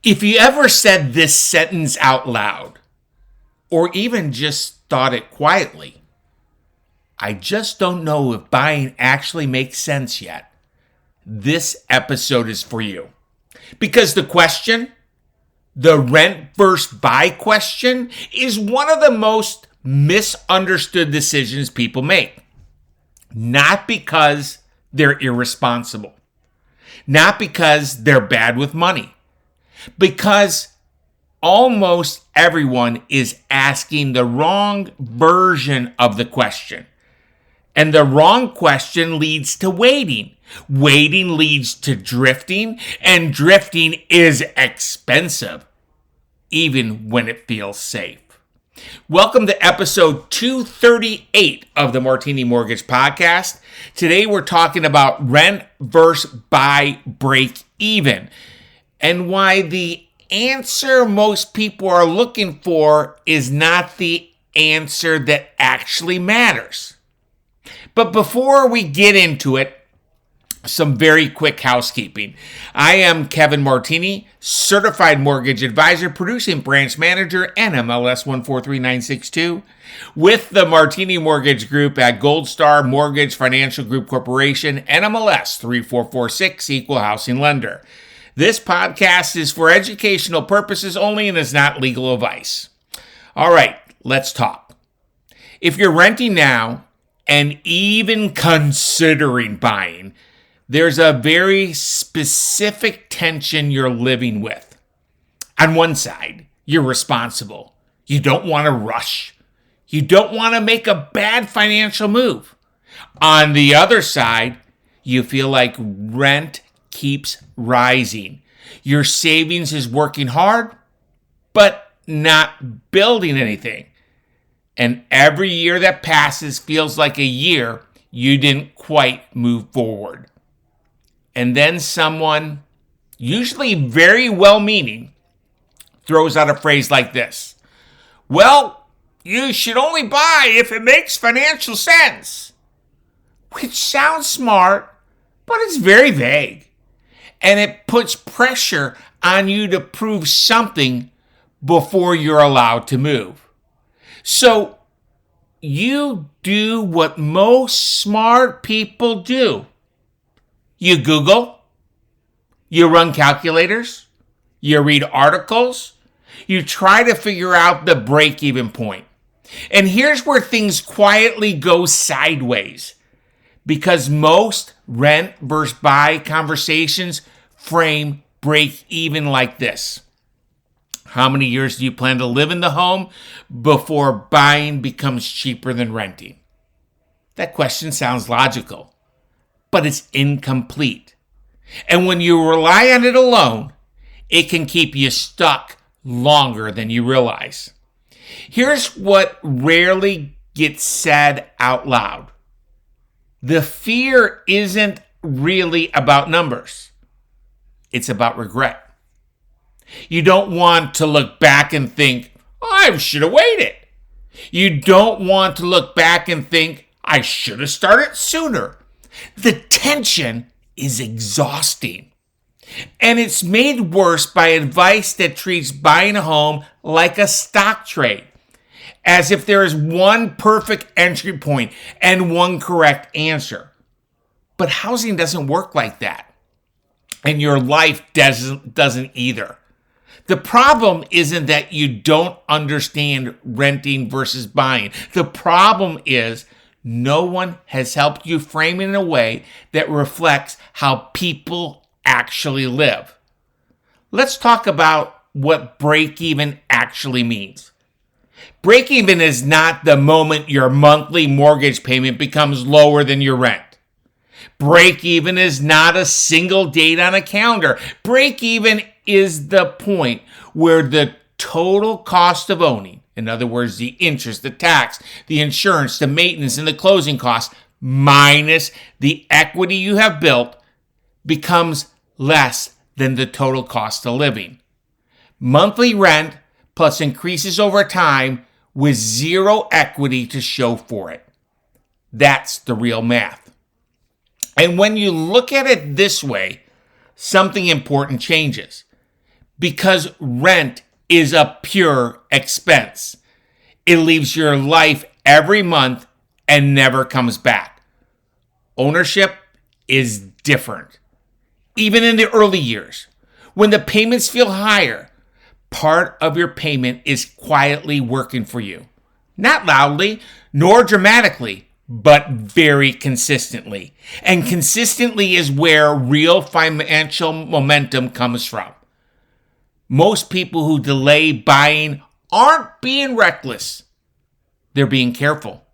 If you ever said this sentence out loud, or even just thought it quietly, I just don't know if buying actually makes sense yet, this episode is for you. Because the question, the rent versus buy question, is one of the most misunderstood decisions people make. Not because they're irresponsible, not because they're bad with money, because almost everyone is asking the wrong version of the question. And the wrong question leads to waiting. Waiting leads to drifting, and drifting is expensive, even when it feels safe. Welcome to episode 238 of the Martini Mortgage Podcast. Today we're talking about rent versus buy break even, and why the answer most people are looking for is not the answer that actually matters. But before we get into it, some very quick housekeeping. I am Kevin Martini, certified mortgage advisor, producing branch manager, and MLS 143962 with the Martini Mortgage Group at Gold Star Mortgage Financial Group Corporation, NMLS 3446, equal housing lender. This podcast is for educational purposes only and is not legal advice. All right, let's talk. If you're renting now and even considering buying, there's a very specific tension you're living with. On one side, you're responsible. You don't want to rush. You don't want to make a bad financial move. On the other side, you feel like rent keeps rising. Your savings is working hard, but not building anything. And every year that passes feels like a year you didn't quite move forward. And then someone, usually very well-meaning, throws out a phrase like this. Well, you should only buy if it makes financial sense. Which sounds smart, but it's very vague. And it puts pressure on you to prove something before you're allowed to move. So you do what most smart people do. You Google, you run calculators, you read articles, you try to figure out the break-even point. And here's where things quietly go sideways, because most rent versus buy conversations frame break-even like this. How many years do you plan to live in the home before buying becomes cheaper than renting? That question sounds logical, but it's incomplete. And when you rely on it alone, it can keep you stuck longer than you realize. Here's what rarely gets said out loud. The fear isn't really about numbers. It's about regret. You don't want to look back and think, I should have waited. You don't want to look back and think, I should have started sooner. The tension is exhausting. And it's made worse by advice that treats buying a home like a stock trade, as if there is one perfect entry point and one correct answer. But housing doesn't work like that. And your life doesn't either. The problem isn't that you don't understand renting versus buying. The problem is no one has helped you frame it in a way that reflects how people actually live. Let's talk about what break-even actually means. Break-even is not the moment your monthly mortgage payment becomes lower than your rent. Break-even is not a single date on a calendar. Break-even is the point where the total cost of owning, in other words, the interest, the tax, the insurance, the maintenance, and the closing costs, minus the equity you have built, becomes less than the total cost of living. Monthly rent plus increases over time with zero equity to show for it. That's the real math. And when you look at it this way, something important changes. because rent is a pure expense. It leaves your life every month and never comes back. Ownership is different. Even in the early years, when the payments feel higher, part of your payment is quietly working for you. Not loudly, nor dramatically, but very consistently. And consistently is where real financial momentum comes from. Most people who delay buying aren't being reckless. They're being careful.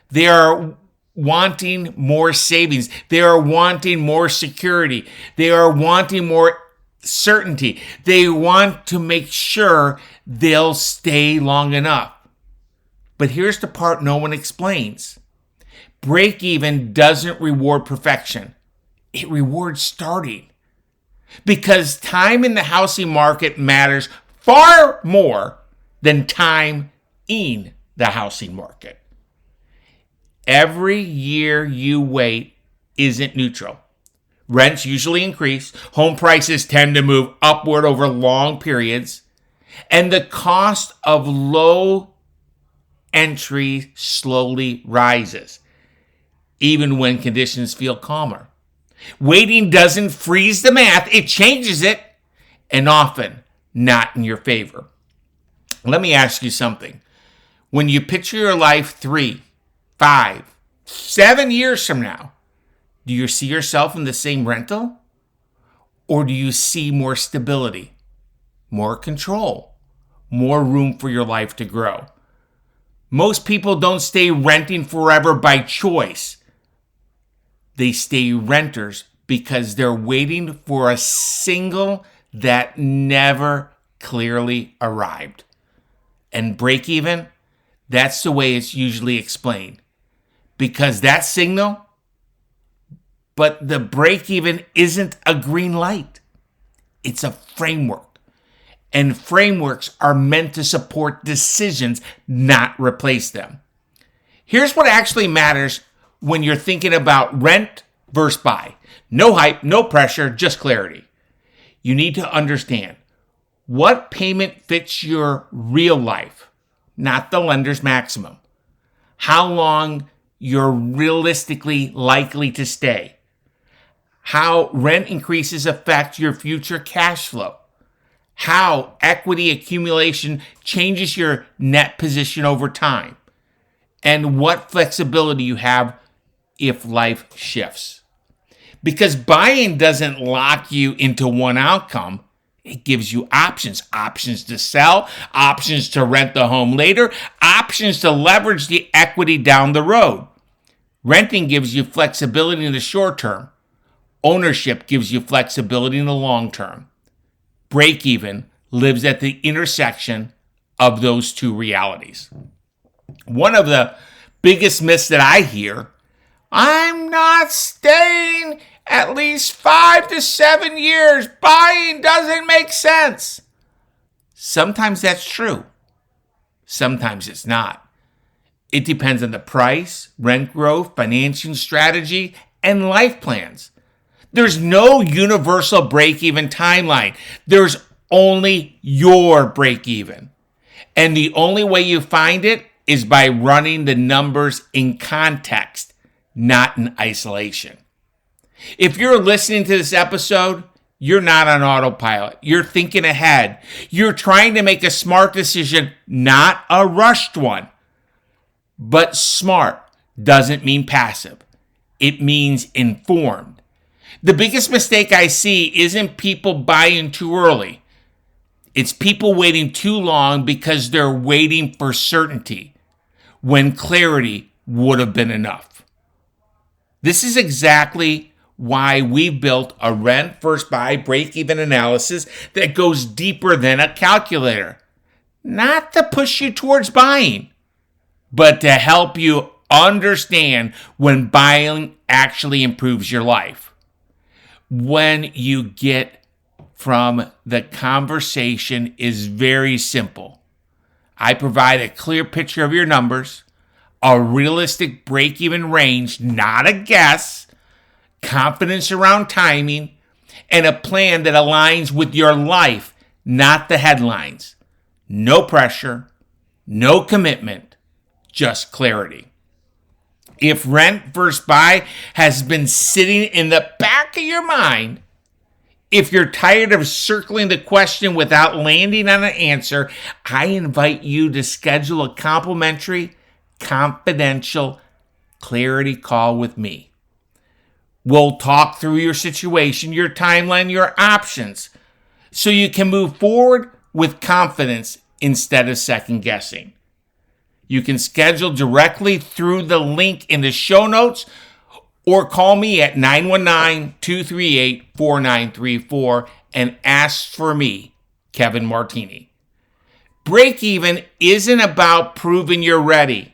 They are wanting more savings. They are wanting more security. They are wanting more certainty. They want to make sure they'll stay long enough. But here's the part no one explains. Breakeven doesn't reward perfection. It rewards starting. Because time in the housing market matters far more than time in the housing market. Every year you wait isn't neutral. Rents usually increase, home prices tend to move upward over long periods, and the cost of low entry slowly rises, even when conditions feel calmer. Waiting doesn't freeze the math, it changes it, and often not in your favor. Let me ask you something. When you picture your life 3, 5, 7 years from now, do you see yourself in the same rental? Or do you see more stability, more control, more room for your life to grow? Most people don't stay renting forever by choice. They stay renters because they're waiting for a signal that never clearly arrived. And breakeven, that's the way it's usually explained. Because that signal, but the breakeven isn't a green light. It's a framework. And frameworks are meant to support decisions, not replace them. Here's what actually matters when you're thinking about rent versus buy. No hype, no pressure, just clarity. You need to understand what payment fits your real life, not the lender's maximum. How long you're realistically likely to stay. How rent increases affect your future cash flow. How equity accumulation changes your net position over time. And what flexibility you have if life shifts. Because buying doesn't lock you into one outcome. It gives you options. Options to sell, options to rent the home later, options to leverage the equity down the road. Renting gives you flexibility in the short term. Ownership gives you flexibility in the long term. Breakeven lives at the intersection of those two realities. One of the biggest myths that I hear, I'm not staying at least 5 to 7 years. Buying doesn't make sense. Sometimes that's true. Sometimes it's not. It depends on the price, rent growth, financing strategy, and life plans. There's no universal break-even timeline. There's only your break-even. And the only way you find it is by running the numbers in context, not in isolation. If you're listening to this episode, you're not on autopilot. You're thinking ahead. You're trying to make a smart decision, not a rushed one. But smart doesn't mean passive. It means informed. The biggest mistake I see isn't people buying too early. It's people waiting too long because they're waiting for certainty when clarity would have been enough. This is exactly why we've built a rent versus buy break-even analysis that goes deeper than a calculator. Not to push you towards buying, but to help you understand when buying actually improves your life. When you get from the conversation is very simple. I provide a clear picture of your numbers, a realistic break-even range, not a guess, confidence around timing, and a plan that aligns with your life, not the headlines. No pressure, no commitment, just clarity. If rent versus buy has been sitting in the back of your mind, if you're tired of circling the question without landing on an answer, I invite you to schedule a complimentary, confidential clarity call with me. We'll talk through your situation, your timeline, your options, so you can move forward with confidence instead of second guessing. You can schedule directly through the link in the show notes or call me at 919-238-4934 and ask for me, Kevin Martini. Breakeven isn't about proving you're ready.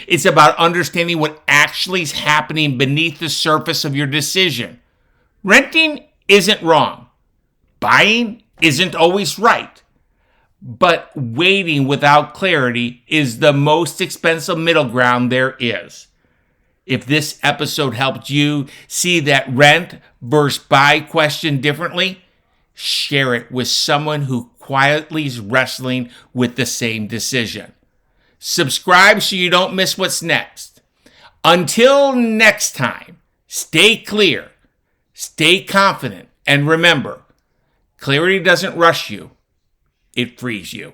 It's about understanding what actually is happening beneath the surface of your decision. Renting isn't wrong. Buying isn't always right. But waiting without clarity is the most expensive middle ground there is. If this episode helped you see that rent versus buy question differently, share it with someone who quietly is wrestling with the same decision. Subscribe so you don't miss what's next. Until next time, stay clear, stay confident, and remember, clarity doesn't rush you, it frees you.